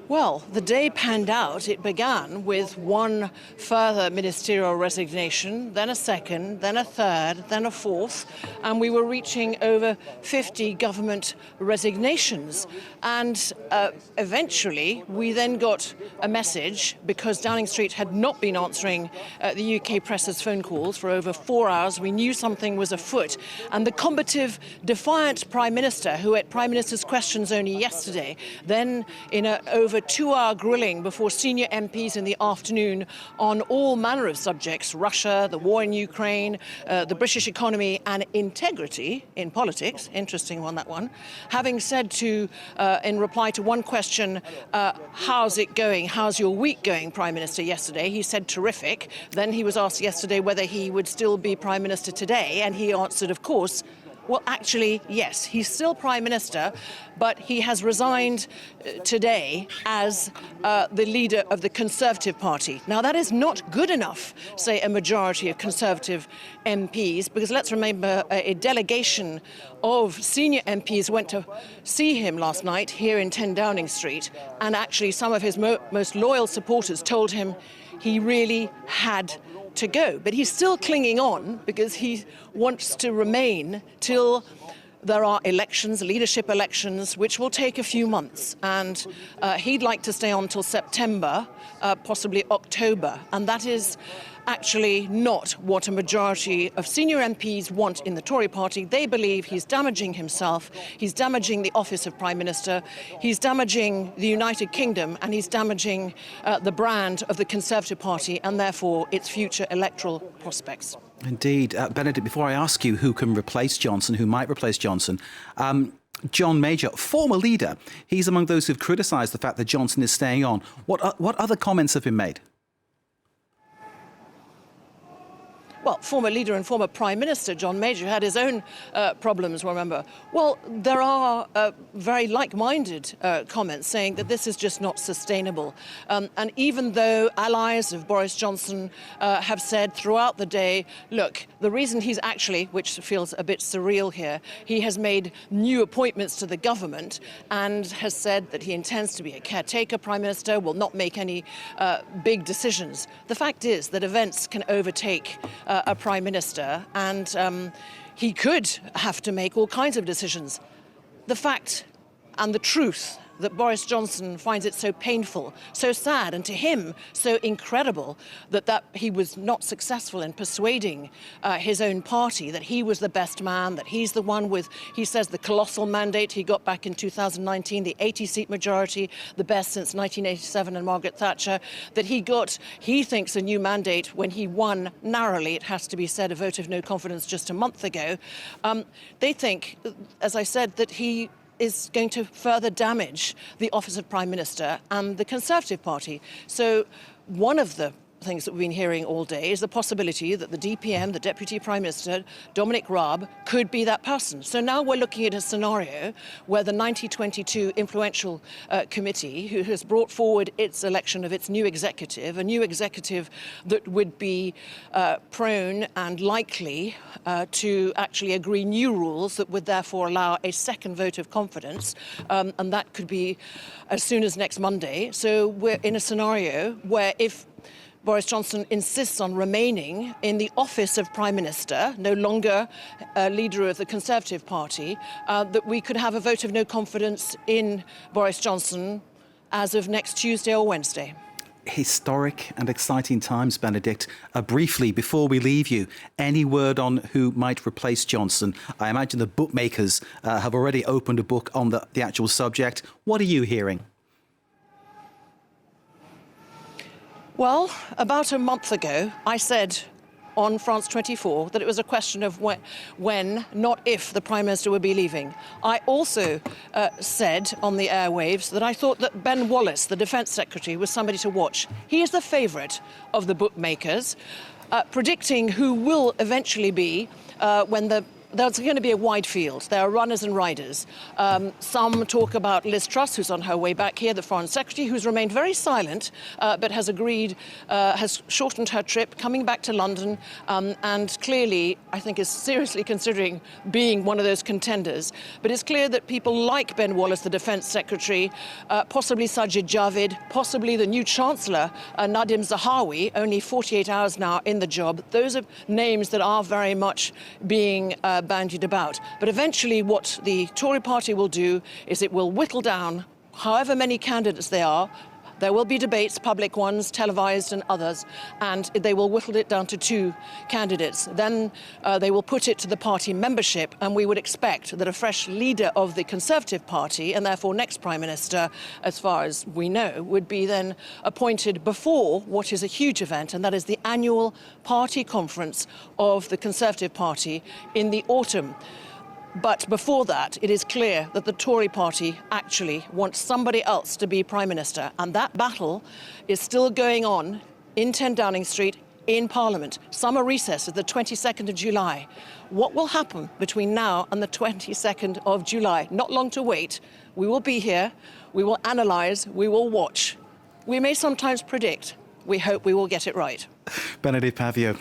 Well, the day panned out. It began with one further ministerial resignation, then a second, then a third, then a fourth, and we were reaching over 50 government resignations. And eventually, we then got a message, because Downing Street had not been answering the UK press's phone calls for over 4 hours. We knew something was afoot. And the combative, defiant Prime Minister, who at Prime Minister's questions only yesterday, then in a over 2-hour grilling before senior MPs in the afternoon on all manner of subjects, Russia, the war in Ukraine, the British economy and integrity in politics, interesting one, that one, having said to, in reply to one question, how's it going, how's your week going, Prime Minister, yesterday, he said terrific. Then he was asked yesterday whether he would still be Prime Minister today, and he answered, of course. Well, actually, yes, he's still Prime Minister, but he has resigned today as the leader of the Conservative Party. Now, that is not good enough, say, a majority of Conservative MPs, because let's remember a delegation of senior MPs went to see him last night here in 10 Downing Street, and actually some of his most loyal supporters told him he really had to go. But he's still clinging on because he wants to remain till there are elections, leadership elections, which will take a few months. And he'd like to stay on till September, possibly October. And that is actually not what a majority of senior MPs want in the Tory party. They believe he's damaging himself, he's damaging the office of Prime Minister, he's damaging the United Kingdom, and he's damaging the brand of the Conservative Party and therefore its future electoral prospects. Indeed. Benedict, before I ask you who can replace Johnson, who might replace Johnson, John Major, former leader, he's among those who've criticised the fact that Johnson is staying on. What other comments have been made? Well, former leader and former Prime Minister John Major had his own problems, remember. Well, there are very like-minded comments saying that this is just not sustainable. And even though allies of Boris Johnson have said throughout the day, look, the reason he's actually, which feels a bit surreal here, he has made new appointments to the government and has said that he intends to be a caretaker Prime Minister, will not make any big decisions. The fact is that events can overtake a Prime Minister, and he could have to make all kinds of decisions. The fact and the truth that Boris Johnson finds it so painful, so sad, and to him so incredible that he was not successful in persuading his own party that he was the best man, that he's the one with, he says, the colossal mandate he got back in 2019, the 80-seat majority, the best since 1987 and Margaret Thatcher, that he thinks, a new mandate when he won narrowly, it has to be said, a vote of no confidence just a month ago. They think, as I said, that he is going to further damage the office of Prime Minister and the Conservative Party. So one of the things that we've been hearing all day is the possibility that the DPM, the Deputy Prime Minister, Dominic Raab, could be that person. So now we're looking at a scenario where the 1922 influential committee, who has brought forward its election of its new executive, a new executive that would be prone and likely to actually agree new rules that would therefore allow a second vote of confidence, and that could be as soon as next Monday. So we're in a scenario where if Boris Johnson insists on remaining in the office of Prime Minister, no longer leader of the Conservative Party, that we could have a vote of no confidence in Boris Johnson as of next Tuesday or Wednesday. Historic and exciting times, Benedict. Briefly, before we leave you, any word on who might replace Johnson? I imagine the bookmakers have already opened a book on the actual subject. What are you hearing? Well, about a month ago, I said on France 24 that it was a question of when, not if, the Prime Minister would be leaving. I also said on the airwaves that I thought that Ben Wallace, the Defence Secretary, was somebody to watch. He is the favourite of the bookmakers, predicting who will eventually be when the there's going to be a wide field. There are runners and riders. Some talk about Liz Truss, who's on her way back here, the Foreign Secretary, who's remained very silent, but has agreed, has shortened her trip, coming back to London, and clearly, I think, is seriously considering being one of those contenders. But it's clear that people like Ben Wallace, the Defence Secretary, possibly Sajid Javid, possibly the new Chancellor, Nadim Zahawi, only 48 hours now in the job. Those are names that are very much being bandied about. But eventually what the Tory party will do is it will whittle down however many candidates there are. There will be debates, public ones, televised and others, and they will whittle it down to 2 candidates. Then they will put it to the party membership, and we would expect that a fresh leader of the Conservative Party, and therefore next Prime Minister, as far as we know, would be then appointed before what is a huge event, and that is the annual party conference of the Conservative Party in the autumn. But before that, it is clear that the Tory party actually wants somebody else to be Prime Minister. And that battle is still going on in 10 Downing Street in Parliament. Summer recess is the 22nd of July. What will happen between now and the 22nd of July? Not long to wait. We will be here. We will analyse. We will watch. We may sometimes predict. We hope we will get it right. Benedict Pavio,